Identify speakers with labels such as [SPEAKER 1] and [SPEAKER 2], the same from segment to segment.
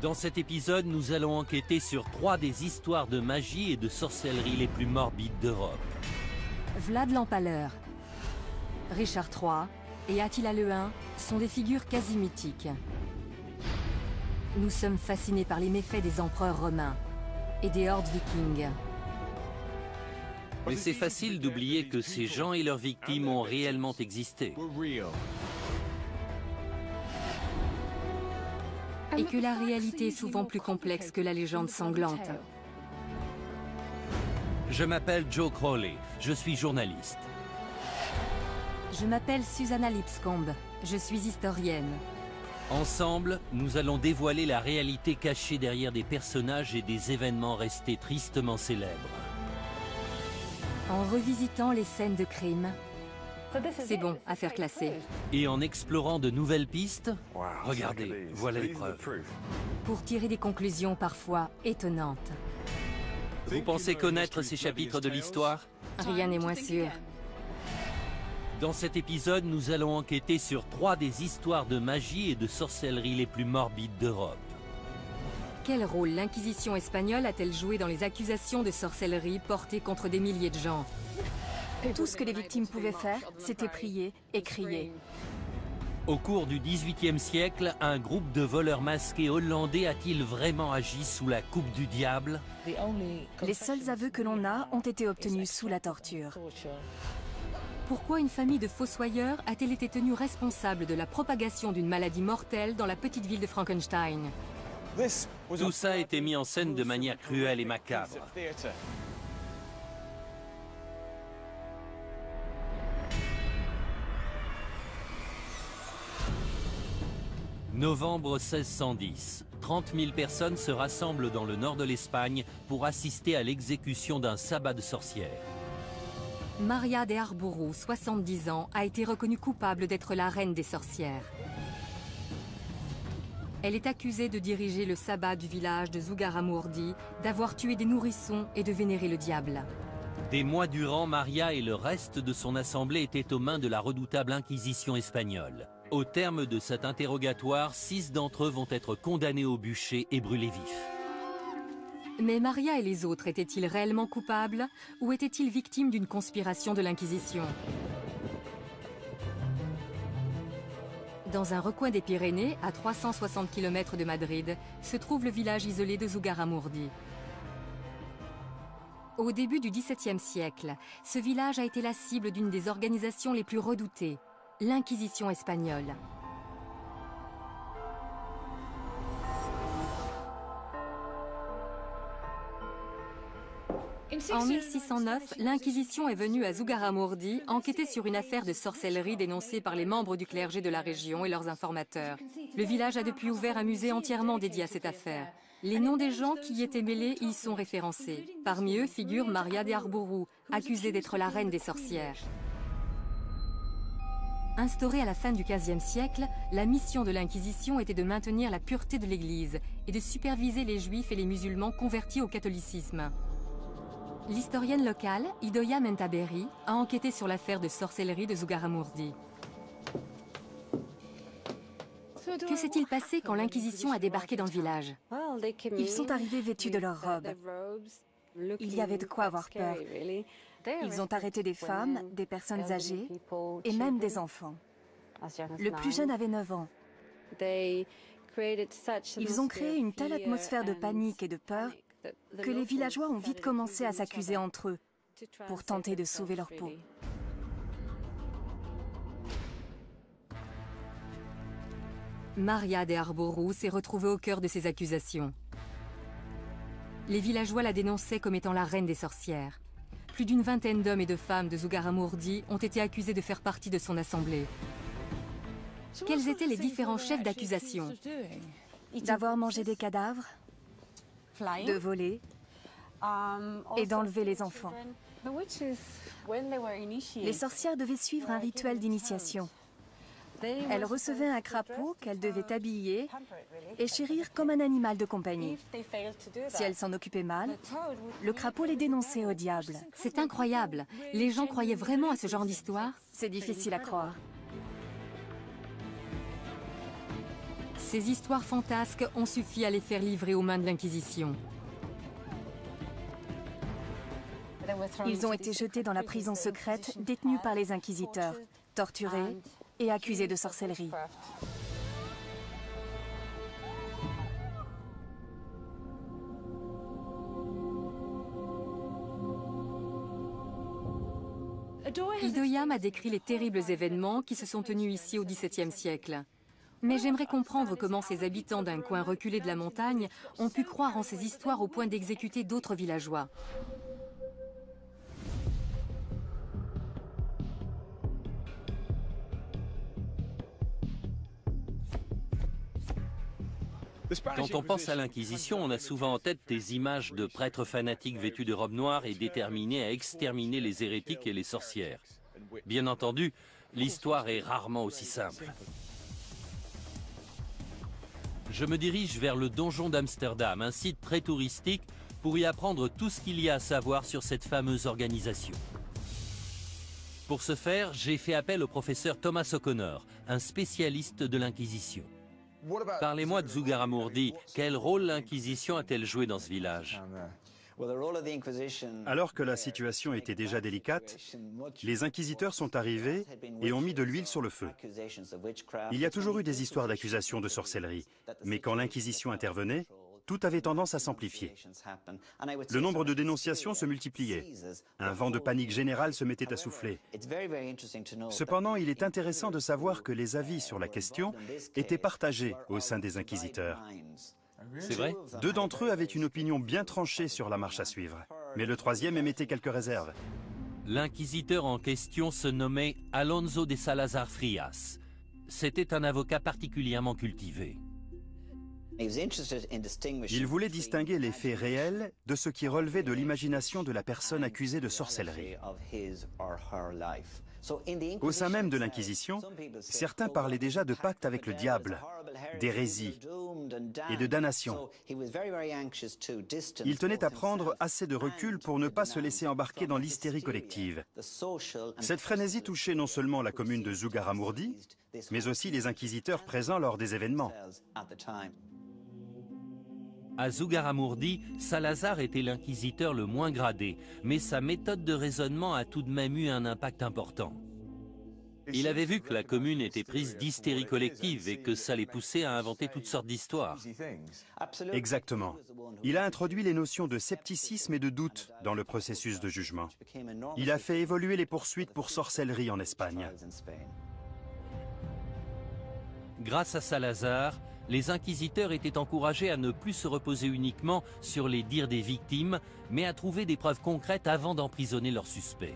[SPEAKER 1] Dans cet épisode, nous allons enquêter sur 3 des histoires de magie et de sorcellerie les plus morbides d'Europe.
[SPEAKER 2] Vlad l'Empaleur, Richard III et Attila le Hun sont des figures quasi mythiques. Nous sommes fascinés par les méfaits des empereurs romains et des hordes vikings.
[SPEAKER 1] Mais c'est facile d'oublier que ces gens et leurs victimes ont réellement existé.
[SPEAKER 2] Et que la réalité est souvent plus complexe que la légende sanglante.
[SPEAKER 1] Je m'appelle Joe Crowley, je suis journaliste.
[SPEAKER 2] Je m'appelle Susanna Lipscomb, je suis historienne.
[SPEAKER 1] Ensemble, nous allons dévoiler la réalité cachée derrière des personnages et des événements restés tristement célèbres.
[SPEAKER 2] En revisitant les scènes de crime, c'est bon, affaire classée.
[SPEAKER 1] Et en explorant de nouvelles pistes, regardez, voilà les preuves.
[SPEAKER 2] Pour tirer des conclusions parfois étonnantes.
[SPEAKER 1] Vous pensez connaître ces chapitres de l'histoire?
[SPEAKER 2] Rien n'est moins sûr.
[SPEAKER 1] Dans cet épisode, nous allons enquêter sur 3 des histoires de magie et de sorcellerie les plus morbides d'Europe.
[SPEAKER 2] Quel rôle l'Inquisition espagnole a-t-elle joué dans les accusations de sorcellerie portées contre des milliers de gens?
[SPEAKER 3] Tout ce que les victimes pouvaient faire, c'était prier et crier.
[SPEAKER 1] Au cours du XVIIIe siècle, un groupe de voleurs masqués hollandais a-t-il vraiment agi sous la coupe du diable?
[SPEAKER 3] Les seuls aveux que l'on a ont été obtenus sous la torture.
[SPEAKER 2] Pourquoi une famille de fossoyeurs a-t-elle été tenue responsable de la propagation d'une maladie mortelle dans la petite ville de Frankenstein?
[SPEAKER 1] Tout ça a été mis en scène de manière cruelle et macabre. Novembre 1610. 30 000 personnes se rassemblent dans le nord de l'Espagne pour assister à l'exécution d'un sabbat de sorcières.
[SPEAKER 2] Maria de Arbourou, 70 ans, a été reconnue coupable d'être la reine des sorcières. Elle est accusée de diriger le sabbat du village de Zugarramurdi, d'avoir tué des nourrissons et de vénérer le diable.
[SPEAKER 1] Des mois durant, Maria et le reste de son assemblée étaient aux mains de la redoutable Inquisition espagnole. Au terme de cet interrogatoire, 6 d'entre eux vont être condamnés au bûcher et brûlés vifs.
[SPEAKER 2] Mais Maria et les autres étaient-ils réellement coupables ou étaient-ils victimes d'une conspiration de l'Inquisition? Dans un recoin des Pyrénées, à 360 km de Madrid, se trouve le village isolé de Zugarramurdi. Au début du XVIIe siècle, ce village a été la cible d'une des organisations les plus redoutées, l'Inquisition espagnole. En 1609, l'Inquisition est venue à Zugarramurdi enquêter sur une affaire de sorcellerie dénoncée par les membres du clergé de la région et leurs informateurs. Le village a depuis ouvert un musée entièrement dédié à cette affaire. Les noms des gens qui y étaient mêlés y sont référencés. Parmi eux figure Maria de Arbourou, accusée d'être la reine des sorcières. Instaurée à la fin du XVe siècle, la mission de l'Inquisition était de maintenir la pureté de l'Église et de superviser les Juifs et les musulmans convertis au catholicisme. L'historienne locale, Idoia Mentaberi, a enquêté sur l'affaire de sorcellerie de Zugarramurdi. Que s'est-il passé quand l'Inquisition a débarqué dans le village?
[SPEAKER 3] Ils sont arrivés vêtus de leurs robes. Il y avait de quoi avoir peur. Ils ont arrêté des femmes, des personnes âgées et même des enfants. Le plus jeune avait 9 ans. Ils ont créé une telle atmosphère de panique et de peur que les villageois ont vite commencé à s'accuser entre eux pour tenter de sauver leur peau.
[SPEAKER 2] Maria de Arbourou s'est retrouvée au cœur de ces accusations. Les villageois la dénonçaient comme étant la reine des sorcières. Plus d'une vingtaine d'hommes et de femmes de Zugarramurdi ont été accusés de faire partie de son assemblée. Quels étaient les différents chefs d'accusation?
[SPEAKER 3] D'avoir mangé des cadavres, de voler et d'enlever les enfants. Les sorcières devaient suivre un rituel d'initiation. Elles recevaient un crapaud qu'elles devaient habiller et chérir comme un animal de compagnie. Si elles s'en occupaient mal, le crapaud les dénonçait au diable.
[SPEAKER 2] C'est incroyable. Les gens croyaient vraiment à ce genre d'histoire?
[SPEAKER 3] C'est difficile à croire.
[SPEAKER 2] Ces histoires fantasques ont suffi à les faire livrer aux mains de l'Inquisition.
[SPEAKER 3] Ils ont été jetés dans la prison secrète, détenus par les inquisiteurs, torturés et accusés de sorcellerie.
[SPEAKER 2] Idoia m'a décrit les terribles événements qui se sont tenus ici au XVIIe siècle. Mais j'aimerais comprendre comment ces habitants d'un coin reculé de la montagne ont pu croire en ces histoires au point d'exécuter d'autres villageois.
[SPEAKER 1] Quand on pense à l'Inquisition, on a souvent en tête des images de prêtres fanatiques vêtus de robes noires et déterminés à exterminer les hérétiques et les sorcières. Bien entendu, l'histoire est rarement aussi simple. Je me dirige vers le donjon d'Amsterdam, un site très touristique, pour y apprendre tout ce qu'il y a à savoir sur cette fameuse organisation. Pour ce faire, j'ai fait appel au professeur Thomas O'Connor, un spécialiste de l'Inquisition. Parlez-moi de Zugarramurdi. Quel rôle l'Inquisition a-t-elle joué dans ce village?
[SPEAKER 4] Alors que la situation était déjà délicate, les inquisiteurs sont arrivés et ont mis de l'huile sur le feu. Il y a toujours eu des histoires d'accusations de sorcellerie, mais quand l'Inquisition intervenait, tout avait tendance à s'amplifier. Le nombre de dénonciations se multipliait. Un vent de panique générale se mettait à souffler. Cependant, il est intéressant de savoir que les avis sur la question étaient partagés au sein des inquisiteurs.
[SPEAKER 1] C'est vrai?
[SPEAKER 4] 2 d'entre eux avaient une opinion bien tranchée sur la marche à suivre, mais le 3e émettait quelques réserves.
[SPEAKER 1] L'inquisiteur en question se nommait Alonso de Salazar Frias. C'était un avocat particulièrement cultivé.
[SPEAKER 4] Il voulait distinguer les faits réels de ce qui relevait de l'imagination de la personne accusée de sorcellerie. Au sein même de l'Inquisition, certains parlaient déjà de pacte avec le diable, d'hérésie et de damnation. Il tenait à prendre assez de recul pour ne pas se laisser embarquer dans l'hystérie collective. Cette frénésie touchait non seulement la commune de Zugarramurdi, mais aussi les inquisiteurs présents lors des événements.
[SPEAKER 1] À Zugarramurdi, Salazar était l'inquisiteur le moins gradé, mais sa méthode de raisonnement a tout de même eu un impact important. Il avait vu que la commune était prise d'hystérie collective et que ça les poussait à inventer toutes sortes d'histoires.
[SPEAKER 4] Exactement. Il a introduit les notions de scepticisme et de doute dans le processus de jugement. Il a fait évoluer les poursuites pour sorcellerie en Espagne.
[SPEAKER 1] Grâce à Salazar, les inquisiteurs étaient encouragés à ne plus se reposer uniquement sur les dires des victimes, mais à trouver des preuves concrètes avant d'emprisonner leurs suspects.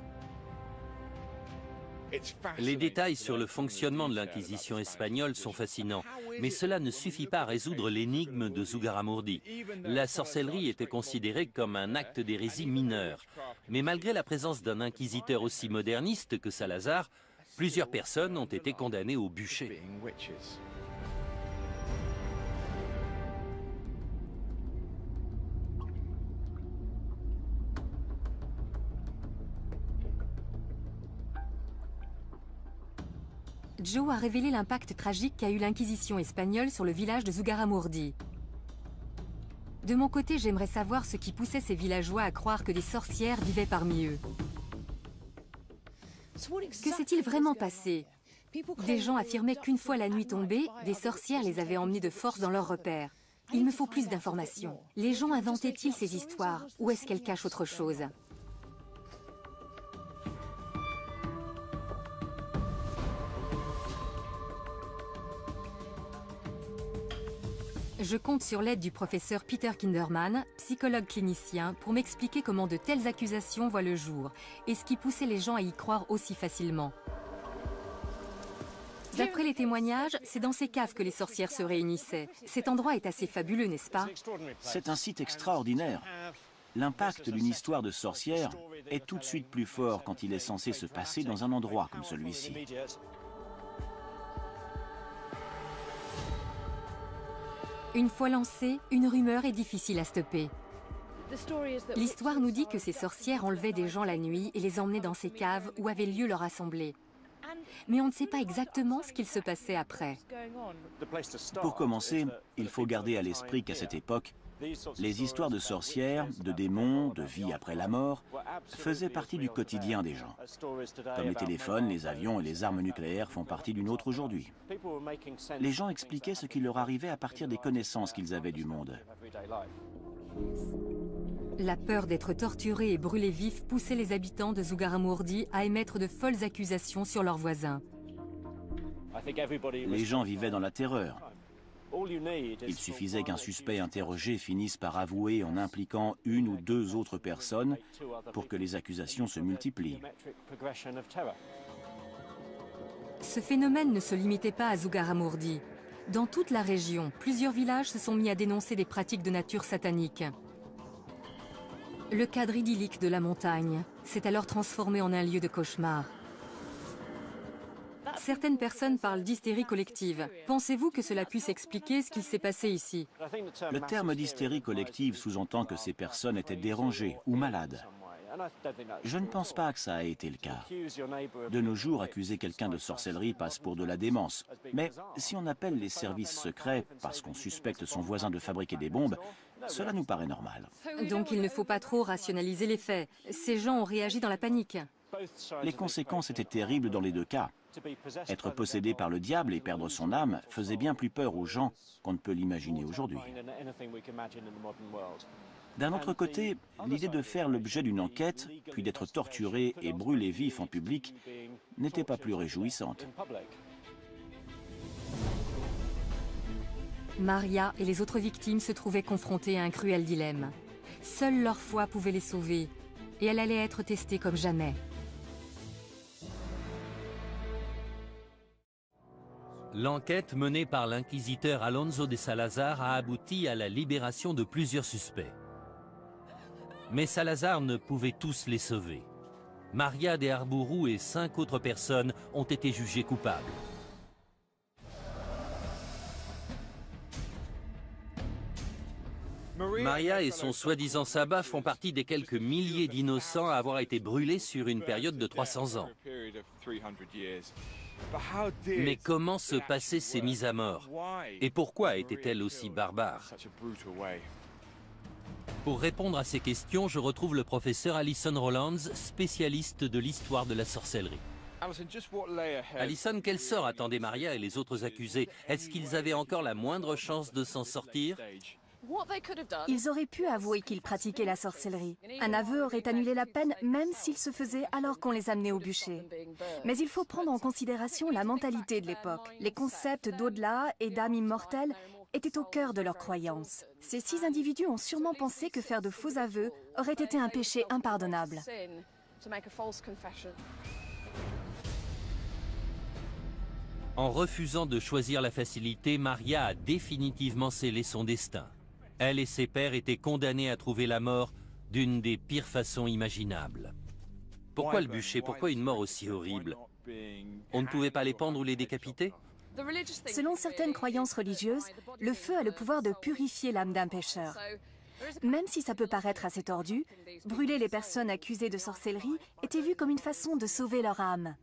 [SPEAKER 1] Les détails sur le fonctionnement de l'Inquisition espagnole sont fascinants, mais cela ne suffit pas à résoudre l'énigme de Zugarramurdi. La sorcellerie était considérée comme un acte d'hérésie mineur. Mais malgré la présence d'un inquisiteur aussi moderniste que Salazar, plusieurs personnes ont été condamnées au bûcher.
[SPEAKER 2] Joe a révélé l'impact tragique qu'a eu l'Inquisition espagnole sur le village de Zugarramurdi. De mon côté, j'aimerais savoir ce qui poussait ces villageois à croire que des sorcières vivaient parmi eux. Que s'est-il vraiment passé? Des gens affirmaient qu'une fois la nuit tombée, des sorcières les avaient emmenés de force dans leurs repères. Il me faut plus d'informations. Les gens inventaient-ils ces histoires ou est-ce qu'elles cachent autre chose? Je compte sur l'aide du professeur Peter Kinderman, psychologue clinicien, pour m'expliquer comment de telles accusations voient le jour et ce qui poussait les gens à y croire aussi facilement. D'après les témoignages, c'est dans ces caves que les sorcières se réunissaient. Cet endroit est assez fabuleux, n'est-ce pas?
[SPEAKER 5] C'est un site extraordinaire. L'impact d'une histoire de sorcière est tout de suite plus fort quand il est censé se passer dans un endroit comme celui-ci.
[SPEAKER 2] Une fois lancée, une rumeur est difficile à stopper. L'histoire nous dit que ces sorcières enlevaient des gens la nuit et les emmenaient dans ces caves où avait lieu leur assemblée. Mais on ne sait pas exactement ce qu'il se passait après.
[SPEAKER 5] Pour commencer, il faut garder à l'esprit qu'à cette époque, les histoires de sorcières, de démons, de vie après la mort faisaient partie du quotidien des gens. Comme les téléphones, les avions et les armes nucléaires font partie du nôtre aujourd'hui. Les gens expliquaient ce qui leur arrivait à partir des connaissances qu'ils avaient du monde.
[SPEAKER 2] La peur d'être torturés et brûlés vifs poussait les habitants de Zugarramurdi à émettre de folles accusations sur leurs voisins.
[SPEAKER 5] Les gens vivaient dans la terreur. Il suffisait qu'un suspect interrogé finisse par avouer en impliquant une ou deux autres personnes pour que les accusations se multiplient.
[SPEAKER 2] Ce phénomène ne se limitait pas à Zugarramurdi. Dans toute la région, plusieurs villages se sont mis à dénoncer des pratiques de nature satanique. Le cadre idyllique de la montagne s'est alors transformé en un lieu de cauchemar. Certaines personnes parlent d'hystérie collective. Pensez-vous que cela puisse expliquer ce qui s'est passé ici?
[SPEAKER 5] Le terme d'hystérie collective sous-entend que ces personnes étaient dérangées ou malades. Je ne pense pas que ça a été le cas. De nos jours, accuser quelqu'un de sorcellerie passe pour de la démence. Mais si on appelle les services secrets parce qu'on suspecte son voisin de fabriquer des bombes, cela nous paraît normal.
[SPEAKER 2] Donc il ne faut pas trop rationaliser les faits. Ces gens ont réagi dans la panique.
[SPEAKER 5] Les conséquences étaient terribles dans les deux cas. Être possédé par le diable et perdre son âme faisait bien plus peur aux gens qu'on ne peut l'imaginer aujourd'hui. D'un autre côté, l'idée de faire l'objet d'une enquête, puis d'être torturé et brûlé vif en public, n'était pas plus réjouissante.
[SPEAKER 2] Maria et les autres victimes se trouvaient confrontées à un cruel dilemme. Seule leur foi pouvait les sauver, et elle allait être testée comme jamais.
[SPEAKER 1] L'enquête menée par l'inquisiteur Alonso de Salazar a abouti à la libération de plusieurs suspects. Mais Salazar ne pouvait tous les sauver. Maria de Arbourou et 5 autres personnes ont été jugées coupables. Maria et son soi-disant sabbat font partie des quelques milliers d'innocents à avoir été brûlés sur une période de 300 ans. Mais comment se passaient ces mises à mort? Et pourquoi étaient-elles aussi barbares? Pour répondre à ces questions, je retrouve le professeur Alison Rowlands, spécialiste de l'histoire de la sorcellerie. Alison, quel sort attendaient Maria et les autres accusés? Est-ce qu'ils avaient encore la moindre chance de s'en sortir?
[SPEAKER 3] Ils auraient pu avouer qu'ils pratiquaient la sorcellerie. Un aveu aurait annulé la peine, même s'il se faisait alors qu'on les amenait au bûcher. Mais il faut prendre en considération la mentalité de l'époque. Les concepts d'au-delà et d'âme immortelle étaient au cœur de leurs croyances. Ces 6 individus ont sûrement pensé que faire de faux aveux aurait été un péché impardonnable.
[SPEAKER 1] En refusant de choisir la facilité, Maria a définitivement scellé son destin. Elle et ses pairs étaient condamnés à trouver la mort d'une des pires façons imaginables. Pourquoi le bûcher? Pourquoi une mort aussi horrible? On ne pouvait pas les pendre ou les décapiter?
[SPEAKER 3] Selon certaines croyances religieuses, le feu a le pouvoir de purifier l'âme d'un pécheur. Même si ça peut paraître assez tordu, brûler les personnes accusées de sorcellerie était vu comme une façon de sauver leur âme.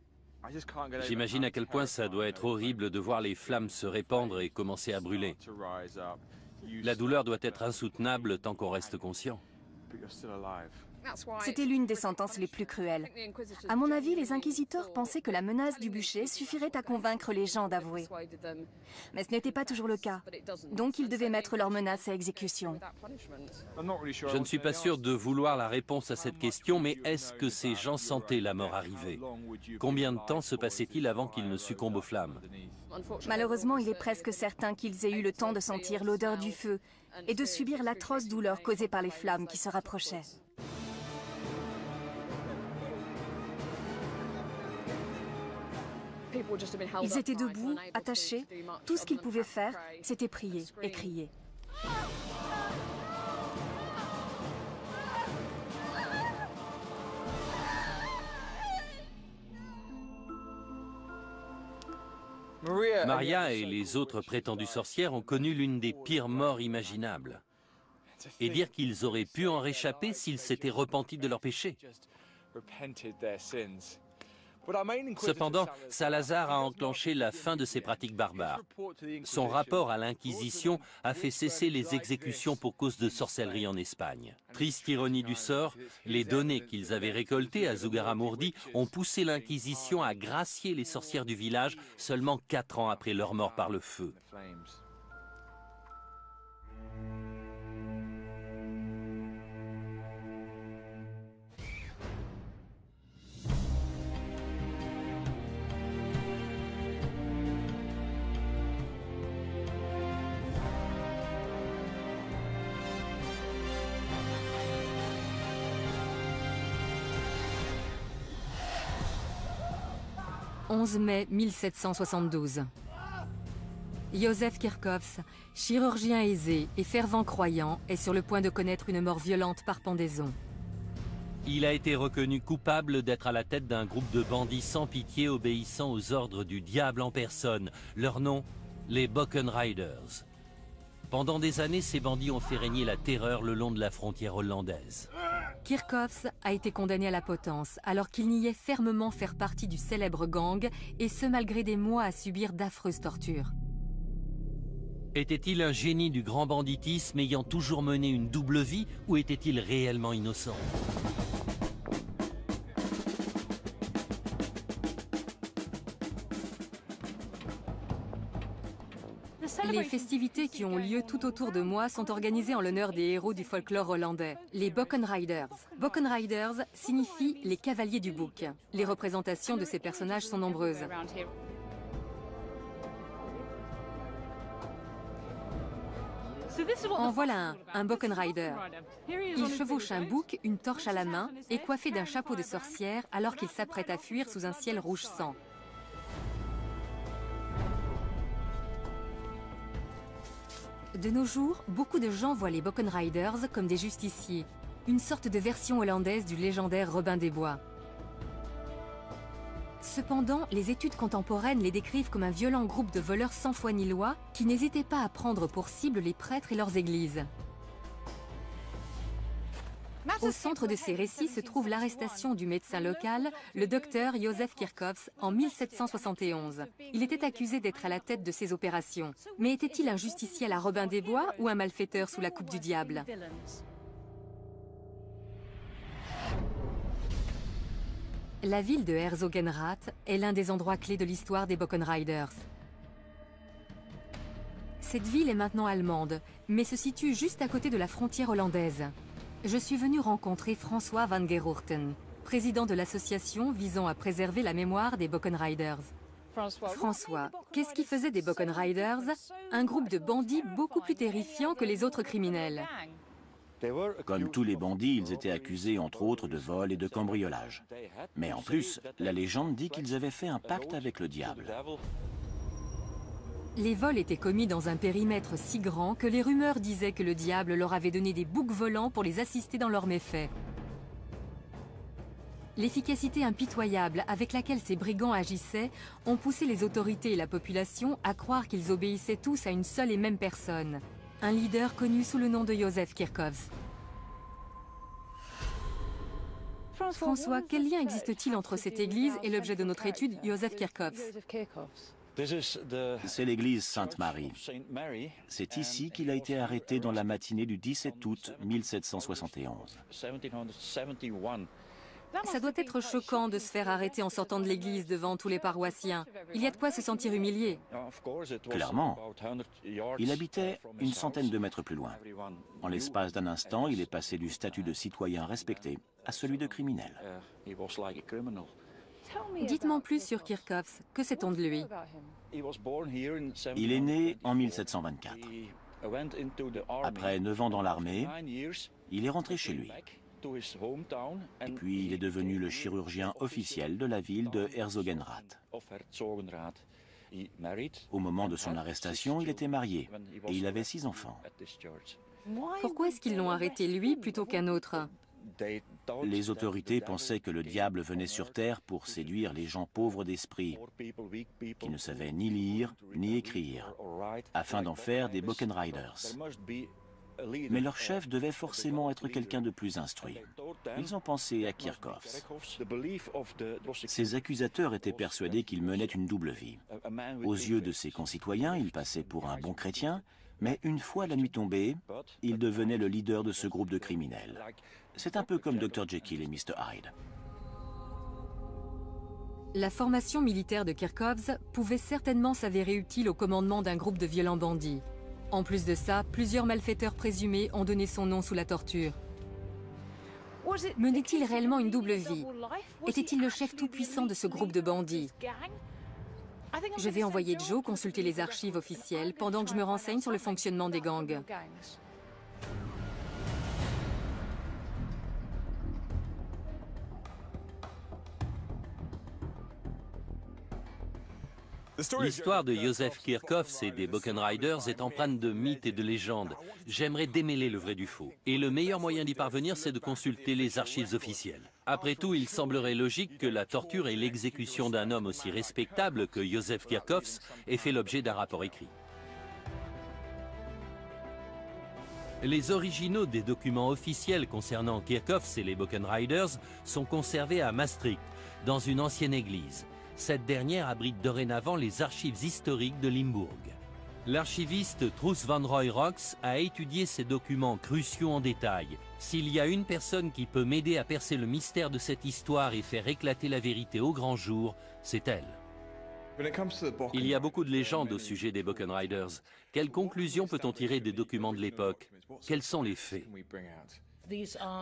[SPEAKER 1] J'imagine à quel point ça doit être horrible de voir les flammes se répandre et commencer à brûler. La douleur doit être insoutenable tant qu'on reste conscient.
[SPEAKER 3] C'était l'une des sentences les plus cruelles. À mon avis, les inquisiteurs pensaient que la menace du bûcher suffirait à convaincre les gens d'avouer. Mais ce n'était pas toujours le cas. Donc ils devaient mettre leurs menaces à exécution.
[SPEAKER 1] Je ne suis pas sûr de vouloir la réponse à cette question, mais est-ce que ces gens sentaient la mort arriver? Combien de temps se passait-il avant qu'ils ne succombent aux flammes?
[SPEAKER 3] Malheureusement, il est presque certain qu'ils aient eu le temps de sentir l'odeur du feu et de subir l'atroce douleur causée par les flammes qui se rapprochaient. Ils étaient debout, attachés. Tout ce qu'ils pouvaient faire, c'était prier et crier.
[SPEAKER 1] Maria et les autres prétendues sorcières ont connu l'une des pires morts imaginables. Et dire qu'ils auraient pu en réchapper s'ils s'étaient repentis de leurs péchés. Cependant, Salazar a enclenché la fin de ces pratiques barbares. Son rapport à l'Inquisition a fait cesser les exécutions pour cause de sorcellerie en Espagne. Triste ironie du sort, les données qu'ils avaient récoltées à Zugarramurdi ont poussé l'Inquisition à gracier les sorcières du village seulement 4 ans après leur mort par le feu.
[SPEAKER 2] « 11 mai 1772. Józef Kirchhoffs, chirurgien aisé et fervent croyant, est sur le point de connaître une mort violente par pendaison.
[SPEAKER 1] Il a été reconnu coupable d'être à la tête d'un groupe de bandits sans pitié obéissant aux ordres du diable en personne. Leur nom, les Bockenriders. Pendant des années, ces bandits ont fait régner la terreur le long de la frontière hollandaise.
[SPEAKER 2] Kirchhoffs a été condamné à la potence alors qu'il niait fermement faire partie du célèbre gang, et ce malgré des mois à subir d'affreuses tortures.
[SPEAKER 1] Était-il un génie du grand banditisme ayant toujours mené une double vie, ou était-il réellement innocent ?
[SPEAKER 2] Les festivités qui ont lieu tout autour de moi sont organisées en l'honneur des héros du folklore hollandais, les Bockenriders. Bockenriders signifie les cavaliers du bouc. Les représentations de ces personnages sont nombreuses. En voilà un Bockenrider. Il chevauche un bouc, une torche à la main, et coiffé d'un chapeau de sorcière alors qu'il s'apprête à fuir sous un ciel rouge sang. De nos jours, beaucoup de gens voient les Bockenriders comme des justiciers, une sorte de version hollandaise du légendaire Robin des Bois. Cependant, les études contemporaines les décrivent comme un violent groupe de voleurs sans foi ni loi qui n'hésitaient pas à prendre pour cible les prêtres et leurs églises. Au centre de ces récits se trouve l'arrestation du médecin local, le docteur Józef Kirchhoffs, en 1771. Il était accusé d'être à la tête de ces opérations. Mais était-il un justicier à la Robin des Bois ou un malfaiteur sous la coupe du diable ? La ville de Herzogenrath est l'un des endroits clés de l'histoire des Bockenriders. Cette ville est maintenant allemande, mais se situe juste à côté de la frontière hollandaise. Je suis venu rencontrer François van Geroorten, président de l'association visant à préserver la mémoire des Bockenriders. François, qu'est-ce qui faisait des Bockenriders un groupe de bandits beaucoup plus terrifiants que les autres criminels?
[SPEAKER 5] Comme tous les bandits, ils étaient accusés entre autres de vol et de cambriolage. Mais en plus, la légende dit qu'ils avaient fait un pacte avec le diable.
[SPEAKER 2] Les vols étaient commis dans un périmètre si grand que les rumeurs disaient que le diable leur avait donné des boucs volants pour les assister dans leurs méfaits. L'efficacité impitoyable avec laquelle ces brigands agissaient ont poussé les autorités et la population à croire qu'ils obéissaient tous à une seule et même personne, un leader connu sous le nom de Józef Kirchhoffs. François, quel lien existe-t-il entre cette église et l'objet de notre étude, Józef Kirchhoffs?
[SPEAKER 5] C'est l'église Sainte-Marie. C'est ici qu'il a été arrêté dans la matinée du 17 août 1771.
[SPEAKER 2] Ça doit être choquant de se faire arrêter en sortant de l'église devant tous les paroissiens. Il y a de quoi se sentir humilié.
[SPEAKER 5] Clairement. Il habitait une centaine de mètres plus loin. En l'espace d'un instant, il est passé du statut de citoyen respecté à celui de criminel.
[SPEAKER 2] Dites-moi plus sur Kirchhoffs. Que sait-on de lui?
[SPEAKER 5] Il est né en 1724. Après 9 ans dans l'armée, il est rentré chez lui. Et puis il est devenu le chirurgien officiel de la ville de Herzogenrath. Au moment de son arrestation, il était marié et il avait 6 enfants.
[SPEAKER 2] Pourquoi est-ce qu'ils l'ont arrêté lui plutôt qu'un autre?
[SPEAKER 5] Les autorités pensaient que le diable venait sur Terre pour séduire les gens pauvres d'esprit, qui ne savaient ni lire ni écrire, afin d'en faire des Bockenriders. mais leur chef devait forcément être quelqu'un de plus instruit. Ils ont pensé à Kirchhoffs. Ces accusateurs étaient persuadés qu'il menait une double vie. Aux yeux de ses concitoyens, il passait pour un bon chrétien, mais une fois la nuit tombée, il devenait le leader de ce groupe de criminels. C'est un peu comme Dr. Jekyll et Mr. Hyde.
[SPEAKER 2] La formation militaire de Kirchhoffs pouvait certainement s'avérer utile au commandement d'un groupe de violents bandits. En plus de ça, plusieurs malfaiteurs présumés ont donné son nom sous la torture. Menait-il réellement une double vie? Était-il le chef tout-puissant de ce groupe de bandits? Je vais envoyer Joe consulter les archives officielles pendant que je me renseigne sur le fonctionnement des gangs.
[SPEAKER 1] L'histoire de Joseph Kirchhoffs et des Boken Riders est empreinte de mythes et de légendes. J'aimerais démêler le vrai du faux. Et le meilleur moyen d'y parvenir, c'est de consulter les archives officielles. Après tout, il semblerait logique que la torture et l'exécution d'un homme aussi respectable que Joseph Kirchhoffs aient fait l'objet d'un rapport écrit. Les originaux des documents officiels concernant Kirchhoffs et les Boken Riders sont conservés à Maastricht, dans une ancienne église. Cette dernière abrite dorénavant les archives historiques de Limbourg. L'archiviste Truus van Roy-Rox a étudié ces documents cruciaux en détail. S'il y a une personne qui peut m'aider à percer le mystère de cette histoire et faire éclater la vérité au grand jour, c'est elle. Il y a beaucoup de légendes au sujet des Boken Riders. Quelles conclusions peut-on tirer des documents de l'époque? Quels sont les faits?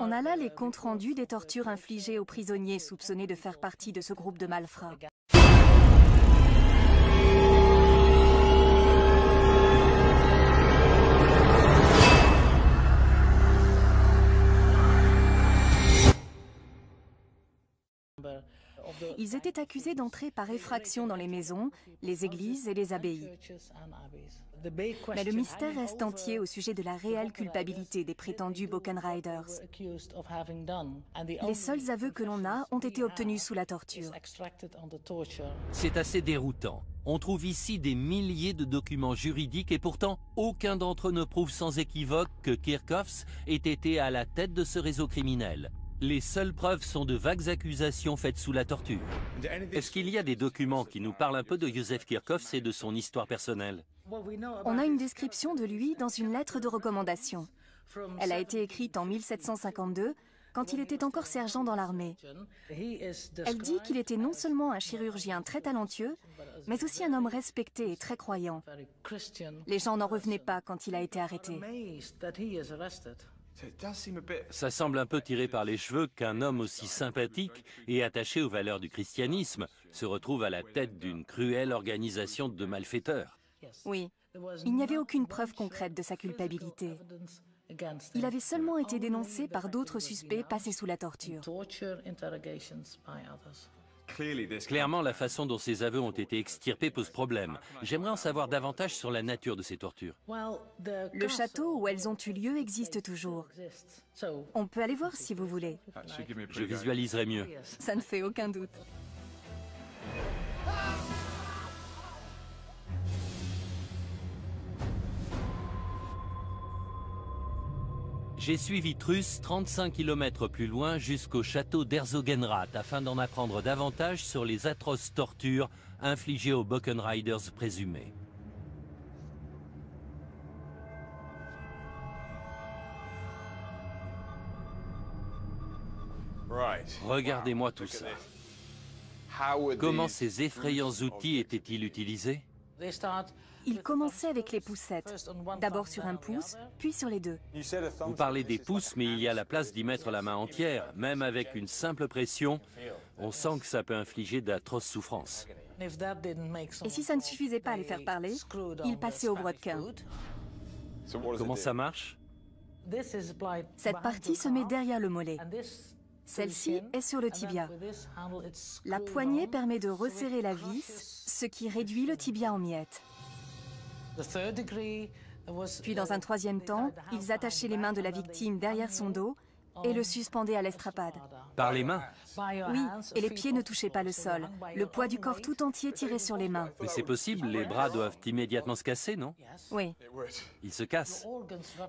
[SPEAKER 3] On a là les comptes rendus des tortures infligées aux prisonniers soupçonnés de faire partie de ce groupe de malfrats. Ils étaient accusés d'entrer par effraction dans les maisons, les églises et les abbayes. Mais le mystère reste entier au sujet de la réelle culpabilité des prétendus Boken Riders. Les seuls aveux que l'on a ont été obtenus sous la torture.
[SPEAKER 1] C'est assez déroutant. On trouve ici des milliers de documents juridiques et pourtant, aucun d'entre eux ne prouve sans équivoque que Kirchhoffs ait été à la tête de ce réseau criminel. Les seules preuves sont de vagues accusations faites sous la torture. Est-ce qu'il y a des documents qui nous parlent un peu de Joseph Kirchhoffs et de son histoire personnelle?
[SPEAKER 3] On a une description de lui dans une lettre de recommandation. Elle a été écrite en 1752, quand il était encore sergent dans l'armée. Elle dit qu'il était non seulement un chirurgien très talentueux, mais aussi un homme respecté et très croyant. Les gens n'en revenaient pas quand il a été arrêté.
[SPEAKER 1] Ça semble un peu tiré par les cheveux qu'un homme aussi sympathique et attaché aux valeurs du christianisme se retrouve à la tête d'une cruelle organisation de malfaiteurs.
[SPEAKER 3] Oui, il n'y avait aucune preuve concrète de sa culpabilité. Il avait seulement été dénoncé par d'autres suspects passés sous la torture.
[SPEAKER 1] Clairement, la façon dont ces aveux ont été extirpés pose problème. J'aimerais en savoir davantage sur la nature de ces tortures.
[SPEAKER 3] Le château où elles ont eu lieu existe toujours. On peut aller voir si vous voulez.
[SPEAKER 1] Je visualiserai mieux.
[SPEAKER 3] Ça ne fait aucun doute.
[SPEAKER 1] J'ai suivi Truus 35 km plus loin jusqu'au château d'Herzogenrath afin d'en apprendre davantage sur les atroces tortures infligées aux Boken Riders présumés. Regardez-moi tout ça. Comment ces effrayants outils étaient-ils utilisés?
[SPEAKER 3] Il commençait avec les poussettes, d'abord sur un pouce, puis sur les deux.
[SPEAKER 1] Vous parlez des pouces, mais il y a la place d'y mettre la main entière. Même avec une simple pression, on sent que ça peut infliger d'atroces souffrances.
[SPEAKER 3] Et si ça ne suffisait pas à les faire parler, il passait au brodequin.
[SPEAKER 1] Comment ça marche?
[SPEAKER 3] Cette partie se met derrière le mollet. Celle-ci est sur le tibia. La poignée permet de resserrer la vis, ce qui réduit le tibia en miettes. Puis dans un troisième temps, ils attachaient les mains de la victime derrière son dos et le suspendaient à l'estrapade.
[SPEAKER 1] Par les mains?
[SPEAKER 3] Oui, et les pieds ne touchaient pas le sol. Le poids du corps tout entier tirait sur les mains.
[SPEAKER 1] Mais c'est possible, les bras doivent immédiatement se casser, non?
[SPEAKER 3] Oui.
[SPEAKER 1] Ils se cassent.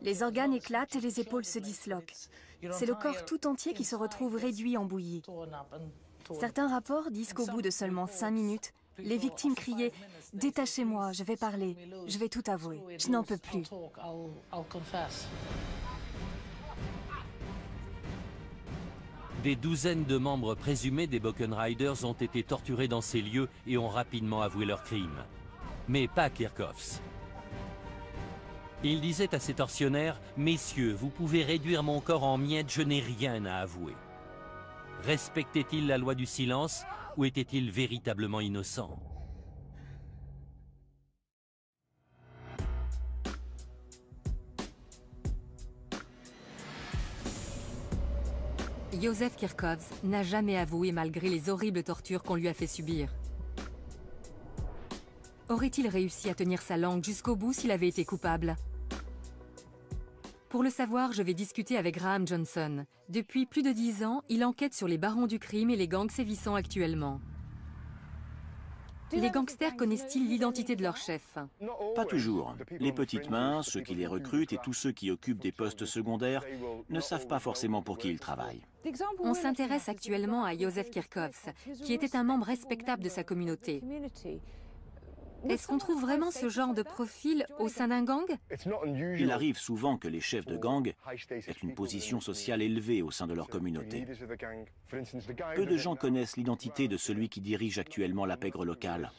[SPEAKER 3] Les organes éclatent et les épaules se disloquent. C'est le corps tout entier qui se retrouve réduit en bouillie. Certains rapports disent qu'au bout de seulement 5 minutes, les victimes criaient « Détachez-moi, je vais parler, je vais tout avouer, je n'en peux plus ».
[SPEAKER 1] Des douzaines de membres présumés des Buchan Riders ont été torturés dans ces lieux et ont rapidement avoué leurs crimes. Mais pas Kirchhoffs. Il disait à ses tortionnaires « Messieurs, vous pouvez réduire mon corps en miettes, je n'ai rien à avouer ». Respectait-il la loi du silence ou était-il véritablement innocent?
[SPEAKER 2] Józef Kirchhoffs n'a jamais avoué malgré les horribles tortures qu'on lui a fait subir. Aurait-il réussi à tenir sa langue jusqu'au bout s'il avait été coupable? Pour le savoir, je vais discuter avec Graham Johnson. Depuis plus de 10 ans, il enquête sur les barons du crime et les gangs sévissant actuellement. Les gangsters connaissent-ils l'identité de leur chef?
[SPEAKER 5] Pas toujours. Les petites mains, ceux qui les recrutent et tous ceux qui occupent des postes secondaires ne savent pas forcément pour qui ils travaillent.
[SPEAKER 2] On s'intéresse actuellement à Józef Kirchhoffs, qui était un membre respectable de sa communauté. Est-ce qu'on trouve vraiment ce genre de profil au sein d'un gang?
[SPEAKER 5] Il arrive souvent que les chefs de gang aient une position sociale élevée au sein de leur communauté. Peu de gens connaissent l'identité de celui qui dirige actuellement la pègre locale.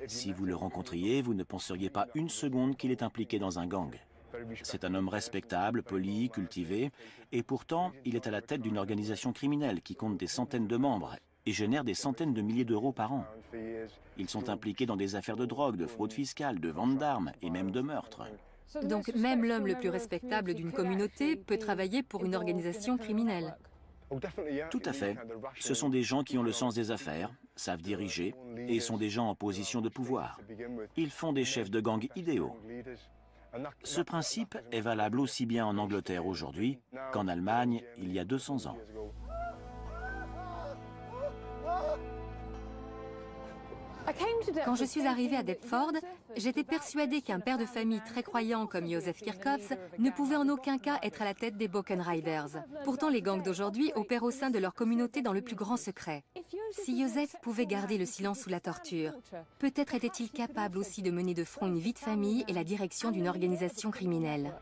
[SPEAKER 5] Si vous le rencontriez, vous ne penseriez pas une seconde qu'il est impliqué dans un gang. C'est un homme respectable, poli, cultivé, et pourtant, il est à la tête d'une organisation criminelle qui compte des centaines de membres et génère des centaines de milliers d'euros par an. Ils sont impliqués dans des affaires de drogue, de fraude fiscale, de vente d'armes et même de meurtre.
[SPEAKER 2] Donc même l'homme le plus respectable d'une communauté peut travailler pour une organisation criminelle.
[SPEAKER 5] Tout à fait. Ce sont des gens qui ont le sens des affaires, savent diriger et sont des gens en position de pouvoir. Ils font des chefs de gang idéaux. Ce principe est valable aussi bien en Angleterre aujourd'hui qu'en Allemagne il y a 200 ans.
[SPEAKER 2] Quand je suis arrivée à Deptford, j'étais persuadée qu'un père de famille très croyant comme Józef Kirchhoffs ne pouvait en aucun cas être à la tête des Buchan Riders. Pourtant, les gangs d'aujourd'hui opèrent au sein de leur communauté dans le plus grand secret. Si Józef pouvait garder le silence sous la torture, peut-être était-il capable aussi de mener de front une vie de famille et la direction d'une organisation criminelle.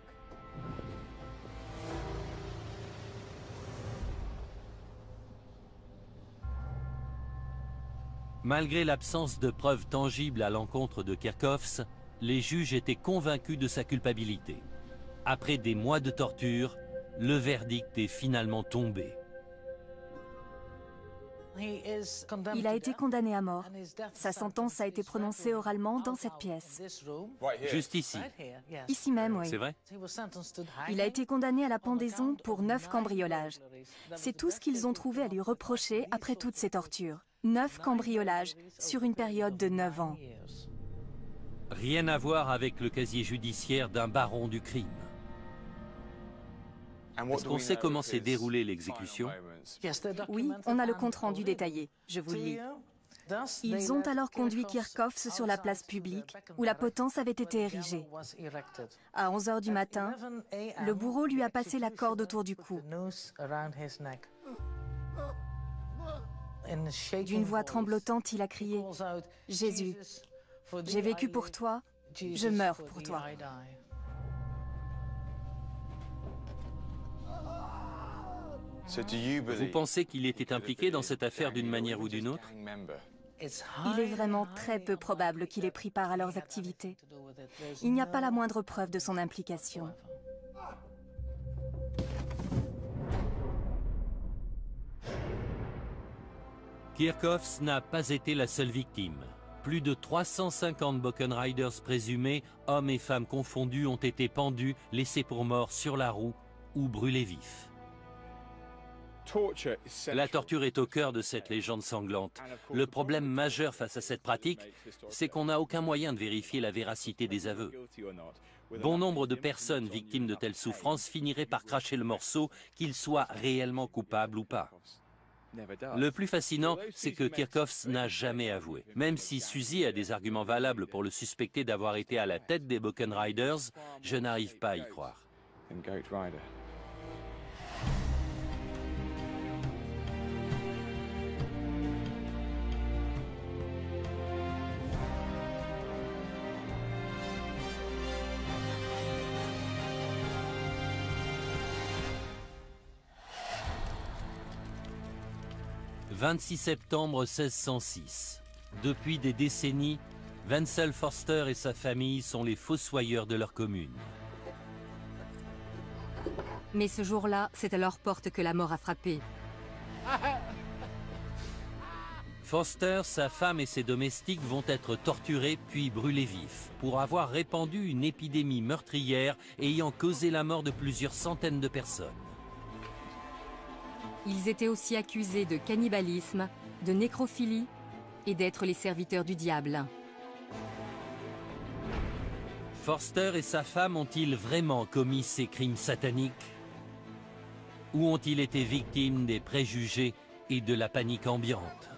[SPEAKER 1] Malgré l'absence de preuves tangibles à l'encontre de Kirchhoffs, les juges étaient convaincus de sa culpabilité. Après des mois de torture, le verdict est finalement tombé.
[SPEAKER 3] Il a été condamné à mort. Sa sentence a été prononcée oralement dans cette pièce.
[SPEAKER 1] Juste ici.
[SPEAKER 3] Ici même, oui.
[SPEAKER 1] C'est vrai?
[SPEAKER 3] Il a été condamné à la pendaison pour 9 cambriolages. C'est tout ce qu'ils ont trouvé à lui reprocher après toutes ces tortures. 9 cambriolages sur une période de 9 ans.
[SPEAKER 1] Rien à voir avec le casier judiciaire d'un baron du crime. Est-ce qu'on sait comment s'est déroulée l'exécution?
[SPEAKER 3] Oui, on a le compte-rendu détaillé. Je vous le lis. Ils ont alors conduit Kirchhoffs sur la place publique où la potence avait été érigée. À 11 h du matin, le bourreau lui a passé la corde autour du cou. D'une voix tremblotante, il a crié « Jésus, j'ai vécu pour toi, je meurs pour toi ».
[SPEAKER 1] Vous pensez qu'il était impliqué dans cette affaire d'une manière ou d'une autre?
[SPEAKER 3] Il est vraiment très peu probable qu'il ait pris part à leurs activités. Il n'y a pas la moindre preuve de son implication.
[SPEAKER 1] Kirchhoffs n'a pas été la seule victime. Plus de 350 Buchan Riders présumés, hommes et femmes confondus, ont été pendus, laissés pour morts sur la roue ou brûlés vifs. La torture est au cœur de cette légende sanglante. Le problème majeur face à cette pratique, c'est qu'on n'a aucun moyen de vérifier la véracité des aveux. Bon nombre de personnes victimes de telles souffrances finiraient par cracher le morceau, qu'ils soient réellement coupables ou pas. Le plus fascinant, c'est que Kirchhoffs n'a jamais avoué. Même si Suzy a des arguments valables pour le suspecter d'avoir été à la tête des Buchan Riders, je n'arrive pas à y croire. « 26 septembre 1606. Depuis des décennies, Wenzel Forster et sa famille sont les fossoyeurs de leur commune.
[SPEAKER 2] Mais ce jour-là, c'est à leur porte que la mort a frappé.
[SPEAKER 1] Forster, sa femme et ses domestiques vont être torturés puis brûlés vifs pour avoir répandu une épidémie meurtrière ayant causé la mort de plusieurs centaines de personnes.
[SPEAKER 2] Ils étaient aussi accusés de cannibalisme, de nécrophilie et d'être les serviteurs du diable.
[SPEAKER 1] Forster et sa femme ont-ils vraiment commis ces crimes sataniques? Ou ont-ils été victimes des préjugés et de la panique ambiante?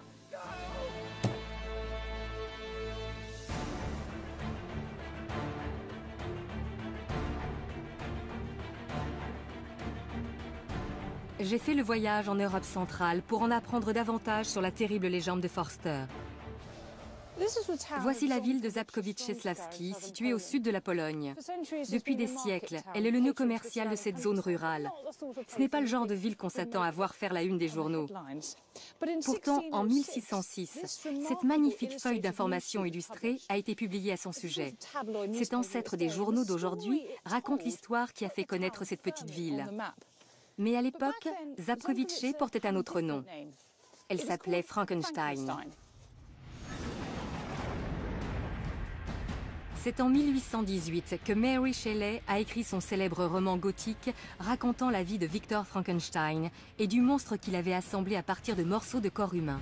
[SPEAKER 2] J'ai fait le voyage en Europe centrale pour en apprendre davantage sur la terrible légende de Forster. Voici la ville de Żabkowice-Cieślawski, située au sud de la Pologne. Depuis des siècles, elle est le nœud commercial de cette zone rurale. Ce n'est pas le genre de ville qu'on s'attend à voir faire la une des journaux. Pourtant, en 1606, cette magnifique feuille d'information illustrée a été publiée à son sujet. Cet ancêtre des journaux d'aujourd'hui raconte l'histoire qui a fait connaître cette petite ville. Mais à l'époque, Żabkowice portait un autre nom. Elle s'appelait Frankenstein. C'est en 1818 que Mary Shelley a écrit son célèbre roman gothique racontant la vie de Victor Frankenstein et du monstre qu'il avait assemblé à partir de morceaux de corps humain.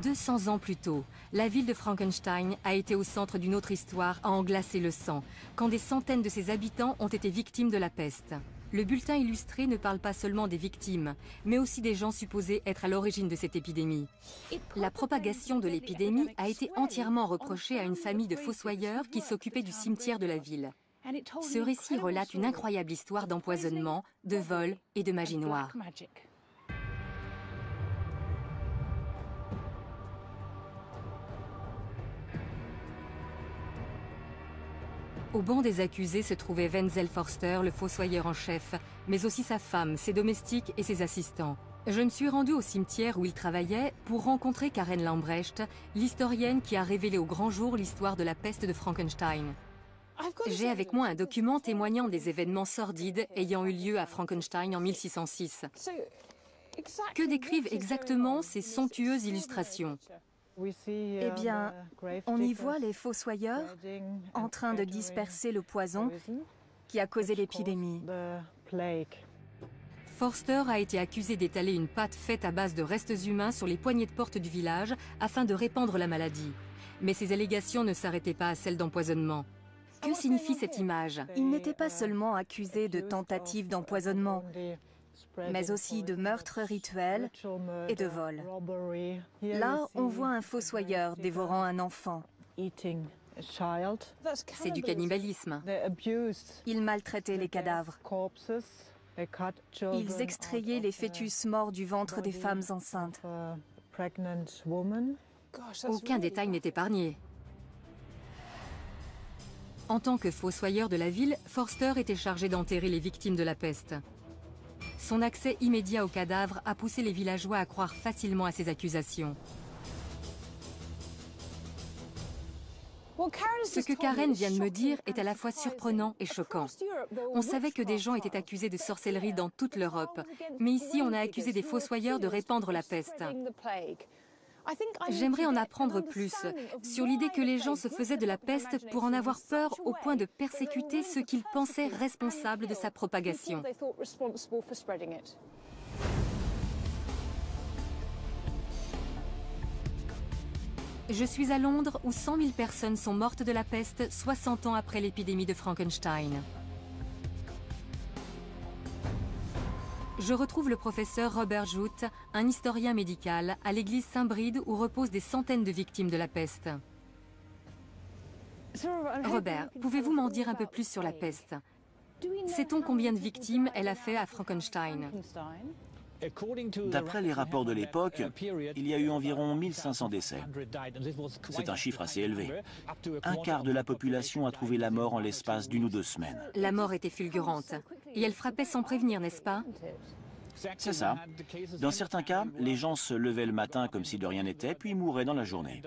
[SPEAKER 2] 200 ans plus tôt, la ville de Frankenstein a été au centre d'une autre histoire à en glacer le sang, quand des centaines de ses habitants ont été victimes de la peste. Le bulletin illustré ne parle pas seulement des victimes, mais aussi des gens supposés être à l'origine de cette épidémie. La propagation de l'épidémie a été entièrement reprochée à une famille de fossoyeurs qui s'occupait du cimetière de la ville. Ce récit relate une incroyable histoire d'empoisonnement, de vol et de magie noire. Au banc des accusés se trouvait Wenzel Forster, le fossoyeur en chef, mais aussi sa femme, ses domestiques et ses assistants. Je me suis rendue au cimetière où il travaillait pour rencontrer Karen Lambrecht, l'historienne qui a révélé au grand jour l'histoire de la peste de Frankenstein. J'ai avec moi un document témoignant des événements sordides ayant eu lieu à Frankenstein en 1606. Que décrivent exactement ces somptueuses illustrations ?
[SPEAKER 3] Eh bien, on y voit les fossoyeurs en train de disperser le poison qui a causé l'épidémie.
[SPEAKER 2] Forster a été accusé d'étaler une pâte faite à base de restes humains sur les poignées de porte du village afin de répandre la maladie. Mais ces allégations ne s'arrêtaient pas à celles d'empoisonnement. Que signifie cette image?
[SPEAKER 3] Il n'était pas seulement accusé de tentative d'empoisonnement, mais aussi de meurtre rituel et de vol. Là, on voit un fossoyeur dévorant un enfant.
[SPEAKER 2] C'est du cannibalisme.
[SPEAKER 3] Ils maltraitaient les cadavres. Ils extrayaient les fœtus morts du ventre des femmes enceintes.
[SPEAKER 2] Aucun détail n'est épargné. En tant que fossoyeur de la ville, Forster était chargé d'enterrer les victimes de la peste. Son accès immédiat aux cadavres a poussé les villageois à croire facilement à ses accusations. Ce que Karen vient de me dire est à la fois surprenant et choquant. On savait que des gens étaient accusés de sorcellerie dans toute l'Europe, mais ici on a accusé des fossoyeurs de répandre la peste. J'aimerais en apprendre plus sur l'idée que les gens se faisaient de la peste pour en avoir peur au point de persécuter ceux qu'ils pensaient responsables de sa propagation. Je suis à Londres où 100 000 personnes sont mortes de la peste 60 ans après l'épidémie de Frankenstein. Je retrouve le professeur Robert Jout, un historien médical, à l'église Saint-Bride où reposent des centaines de victimes de la peste. Robert, pouvez-vous m'en dire un peu plus sur la peste? Sait-on combien de victimes elle a fait à Frankenstein?
[SPEAKER 5] D'après les rapports de l'époque, il y a eu environ 1500 décès. C'est un chiffre assez élevé. Un quart de la population a trouvé la mort en l'espace d'1 ou 2 semaines.
[SPEAKER 2] La mort était fulgurante. Et elle frappait sans prévenir, n'est-ce pas?
[SPEAKER 5] C'est ça. Dans certains cas, les gens se levaient le matin comme si de rien n'était, puis mouraient dans la journée.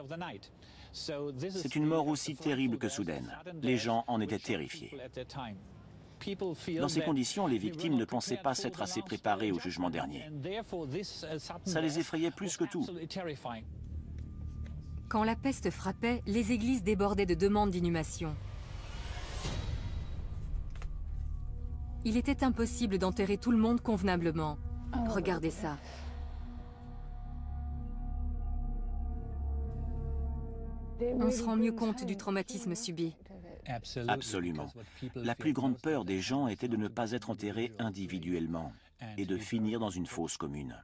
[SPEAKER 5] C'est une mort aussi terrible que soudaine. Les gens en étaient terrifiés. Dans ces conditions, les victimes ne pensaient pas s'être assez préparées au jugement dernier. Ça les effrayait plus que tout.
[SPEAKER 2] Quand la peste frappait, les églises débordaient de demandes d'inhumation. Il était impossible d'enterrer tout le monde convenablement. Regardez ça. On se rend mieux compte du traumatisme subi.
[SPEAKER 5] Absolument. La plus grande peur des gens était de ne pas être enterrés individuellement et de finir dans une fosse commune.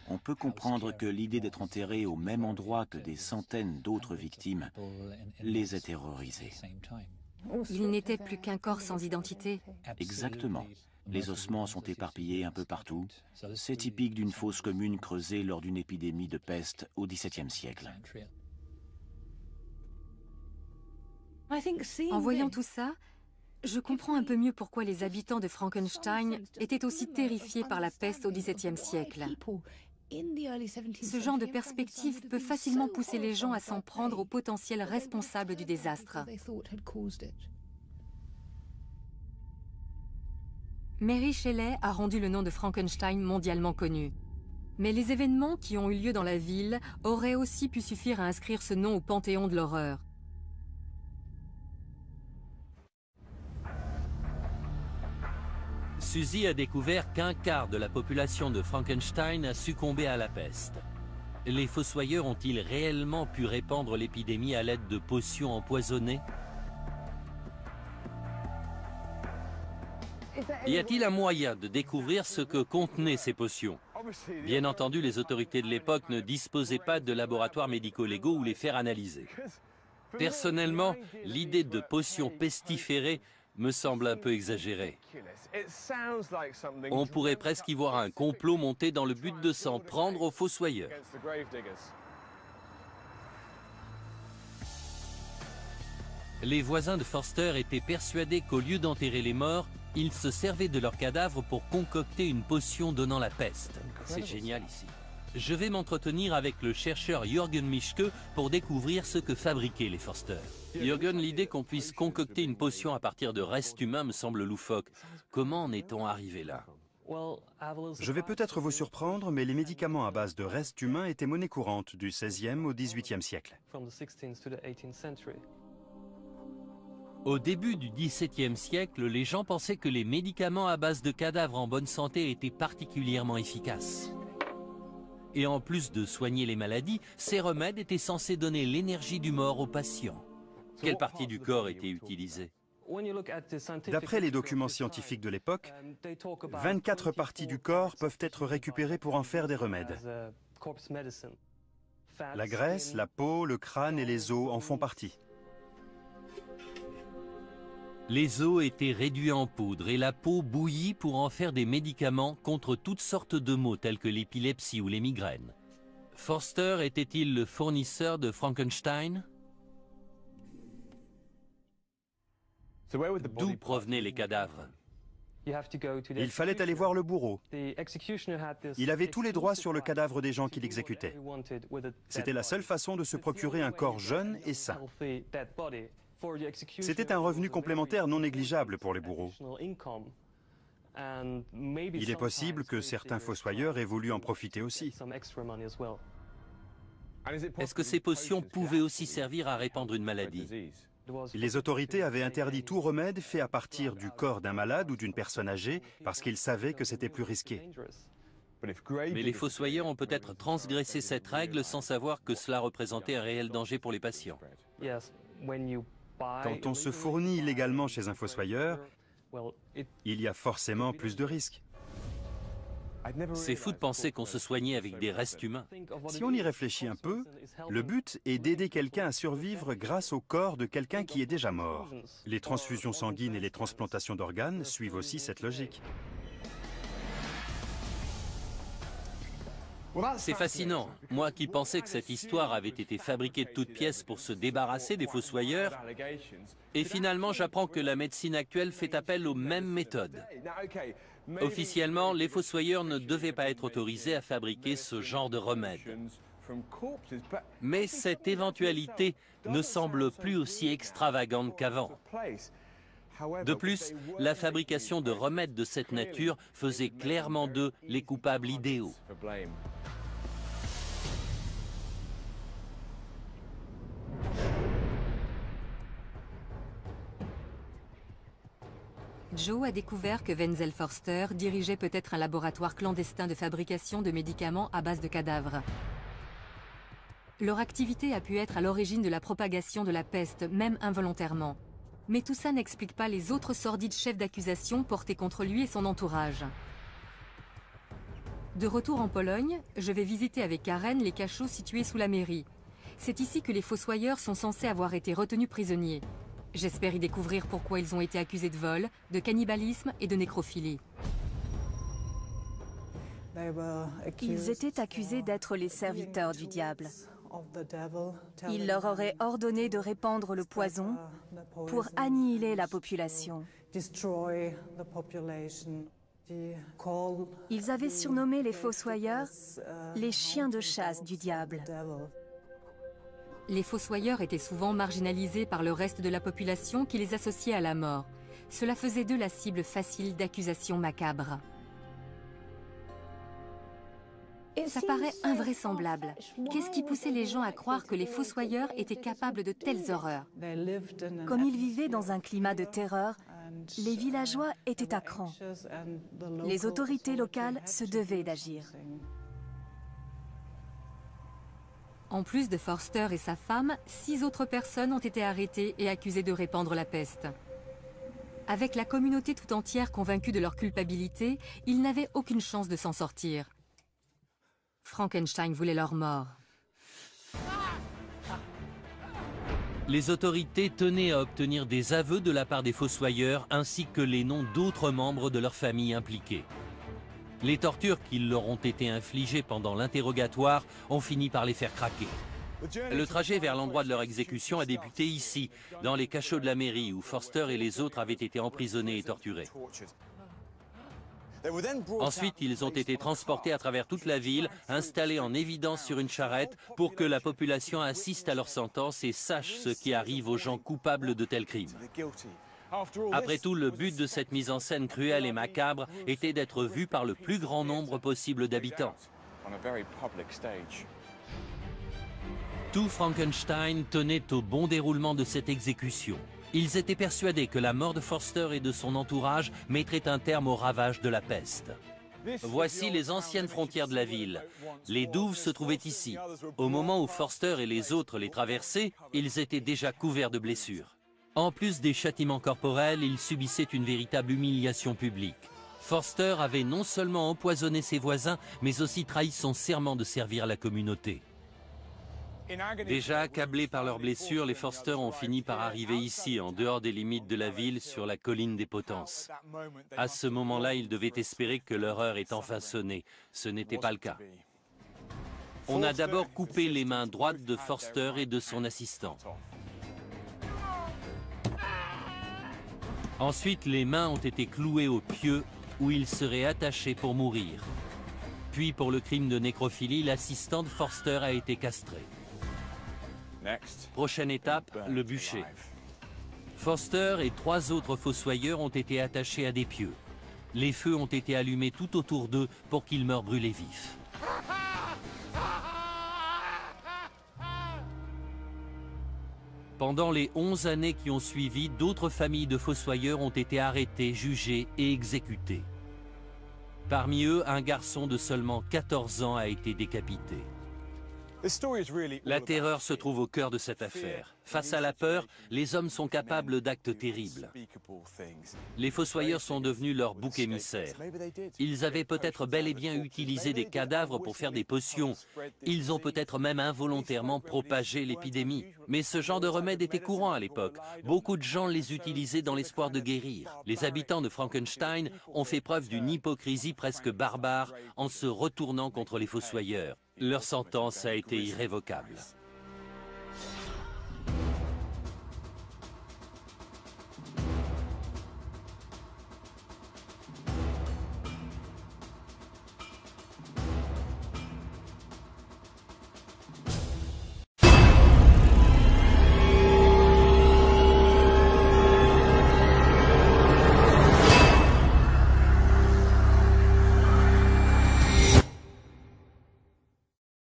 [SPEAKER 5] On peut comprendre que l'idée d'être enterré au même endroit que des centaines d'autres victimes les ait terrorisés.
[SPEAKER 2] Il n'était plus qu'un corps sans identité.
[SPEAKER 5] Exactement. Les ossements sont éparpillés un peu partout. C'est typique d'une fosse commune creusée lors d'une épidémie de peste au XVIIe siècle.
[SPEAKER 2] En voyant tout ça, je comprends un peu mieux pourquoi les habitants de Frankenstein étaient aussi terrifiés par la peste au XVIIe siècle. Ce genre de perspective peut facilement pousser les gens à s'en prendre aux potentiels responsables du désastre. Mary Shelley a rendu le nom de Frankenstein mondialement connu. Mais les événements qui ont eu lieu dans la ville auraient aussi pu suffire à inscrire ce nom au panthéon de l'horreur.
[SPEAKER 1] Suzy a découvert qu'un quart de la population de Frankenstein a succombé à la peste. Les fossoyeurs ont-ils réellement pu répandre l'épidémie à l'aide de potions empoisonnées? Y a-t-il un moyen de découvrir ce que contenaient ces potions? Bien entendu, les autorités de l'époque ne disposaient pas de laboratoires médico-légaux où les faire analyser. Personnellement, l'idée de potions pestiférées me semble un peu exagérée. On pourrait presque y voir un complot monté dans le but de s'en prendre aux fossoyeurs. Les voisins de Forster étaient persuadés qu'au lieu d'enterrer les morts, ils se servaient de leurs cadavres pour concocter une potion donnant la peste. C'est génial ici. Je vais m'entretenir avec le chercheur Jürgen Mischke pour découvrir ce que fabriquaient les Forster. Jürgen, l'idée qu'on puisse concocter une potion à partir de restes humains me semble loufoque. Comment en est-on arrivé là?
[SPEAKER 4] Je vais peut-être vous surprendre, mais les médicaments à base de restes humains étaient monnaie courante du XVIe au XVIIIe siècle.
[SPEAKER 1] Au début du XVIIe siècle, les gens pensaient que les médicaments à base de cadavres en bonne santé étaient particulièrement efficaces. Et en plus de soigner les maladies, ces remèdes étaient censés donner l'énergie du mort aux patients. Quelle partie du corps était utilisée?
[SPEAKER 4] D'après les documents scientifiques de l'époque, 24 parties du corps peuvent être récupérées pour en faire des remèdes. La graisse, la peau, le crâne et les os en font partie.
[SPEAKER 1] Les os étaient réduits en poudre et la peau bouillie pour en faire des médicaments contre toutes sortes de maux tels que l'épilepsie ou les migraines. Forster était-il le fournisseur de Frankenstein? D'où provenaient les cadavres?
[SPEAKER 4] Il fallait aller voir le bourreau. Il avait tous les droits sur le cadavre des gens qu'il exécutait. C'était la seule façon de se procurer un corps jeune et sain. C'était un revenu complémentaire non négligeable pour les bourreaux. Il est possible que certains fossoyeurs aient voulu en profiter aussi.
[SPEAKER 1] Est-ce que ces potions pouvaient aussi servir à répandre une maladie?
[SPEAKER 4] Les autorités avaient interdit tout remède fait à partir du corps d'un malade ou d'une personne âgée parce qu'ils savaient que c'était plus risqué.
[SPEAKER 1] Mais les fossoyeurs ont peut-être transgressé cette règle sans savoir que cela représentait un réel danger pour les patients.
[SPEAKER 4] Quand on se fournit illégalement chez un fossoyeur, il y a forcément plus de risques.
[SPEAKER 1] C'est fou de penser qu'on se soignait avec des restes humains.
[SPEAKER 4] Si on y réfléchit un peu, le but est d'aider quelqu'un à survivre grâce au corps de quelqu'un qui est déjà mort. Les transfusions sanguines et les transplantations d'organes suivent aussi cette logique.
[SPEAKER 1] C'est fascinant. Moi qui pensais que cette histoire avait été fabriquée de toutes pièces pour se débarrasser des fossoyeurs, et finalement j'apprends que la médecine actuelle fait appel aux mêmes méthodes. Officiellement, les fossoyeurs ne devaient pas être autorisés à fabriquer ce genre de remède. Mais cette éventualité ne semble plus aussi extravagante qu'avant. De plus, la fabrication de remèdes de cette nature faisait clairement d'eux les coupables idéaux.
[SPEAKER 2] Joe a découvert que Wenzel Forster dirigeait peut-être un laboratoire clandestin de fabrication de médicaments à base de cadavres. Leur activité a pu être à l'origine de la propagation de la peste, même involontairement. Mais tout ça n'explique pas les autres sordides chefs d'accusation portés contre lui et son entourage. De retour en Pologne, je vais visiter avec Karen les cachots situés sous la mairie. C'est ici que les fossoyeurs sont censés avoir été retenus prisonniers. J'espère y découvrir pourquoi ils ont été accusés de vol, de cannibalisme et de nécrophilie.
[SPEAKER 3] Ils étaient accusés d'être les serviteurs du diable. Il leur aurait ordonné de répandre le poison pour annihiler la population. Ils avaient surnommé les fossoyeurs les chiens de chasse du diable.
[SPEAKER 2] Les fossoyeurs étaient souvent marginalisés par le reste de la population qui les associait à la mort. Cela faisait d'eux la cible facile d'accusations macabres. Ça paraît invraisemblable. Qu'est-ce qui poussait les gens à croire que les fossoyeurs étaient capables de telles horreurs?
[SPEAKER 3] Comme ils vivaient dans un climat de terreur, les villageois étaient à cran. Les autorités locales se devaient d'agir.
[SPEAKER 2] En plus de Forster et sa femme, 6 autres personnes ont été arrêtées et accusées de répandre la peste. Avec la communauté tout entière convaincue de leur culpabilité, ils n'avaient aucune chance de s'en sortir. Frankenstein voulait leur mort.
[SPEAKER 1] Les autorités tenaient à obtenir des aveux de la part des fossoyeurs ainsi que les noms d'autres membres de leur famille impliqués. Les tortures qui leur ont été infligées pendant l'interrogatoire ont fini par les faire craquer. Le trajet vers l'endroit de leur exécution a débuté ici, dans les cachots de la mairie, où Forster et les autres avaient été emprisonnés et torturés. Ensuite, ils ont été transportés à travers toute la ville, installés en évidence sur une charrette pour que la population assiste à leur sentence et sache ce qui arrive aux gens coupables de tels crimes. Après tout, le but de cette mise en scène cruelle et macabre était d'être vu par le plus grand nombre possible d'habitants. Tout Frankenstein tenait au bon déroulement de cette exécution. Ils étaient persuadés que la mort de Forster et de son entourage mettrait un terme aux ravages de la peste. Voici les anciennes frontières de la ville. Les douves se trouvaient ici. Au moment où Forster et les autres les traversaient, ils étaient déjà couverts de blessures. En plus des châtiments corporels, ils subissaient une véritable humiliation publique. Forster avait non seulement empoisonné ses voisins, mais aussi trahi son serment de servir la communauté. Déjà accablés par leurs blessures, les Forster ont fini par arriver ici, en dehors des limites de la ville, sur la colline des Potences. À ce moment-là, ils devaient espérer que leur heure est enfin sonnée. Ce n'était pas le cas. On a d'abord coupé les mains droites de Forster et de son assistant. Ensuite, les mains ont été clouées au pieu où ils seraient attachés pour mourir. Puis, pour le crime de nécrophilie, l'assistant de Forster a été castré. Prochaine étape, le bûcher. Forster et 3 autres fossoyeurs ont été attachés à des pieux. Les feux ont été allumés tout autour d'eux pour qu'ils meurent brûlés vifs. Pendant les 11 années qui ont suivi, d'autres familles de fossoyeurs ont été arrêtées, jugées et exécutées. Parmi eux, un garçon de seulement 14 ans a été décapité. La terreur se trouve au cœur de cette affaire. Face à la peur, les hommes sont capables d'actes terribles. Les fossoyeurs sont devenus leur bouc émissaire. Ils avaient peut-être bel et bien utilisé des cadavres pour faire des potions. Ils ont peut-être même involontairement propagé l'épidémie. Mais ce genre de remède était courant à l'époque. Beaucoup de gens les utilisaient dans l'espoir de guérir. Les habitants de Frankenstein ont fait preuve d'une hypocrisie presque barbare en se retournant contre les fossoyeurs. Leur sentence a été irrévocable.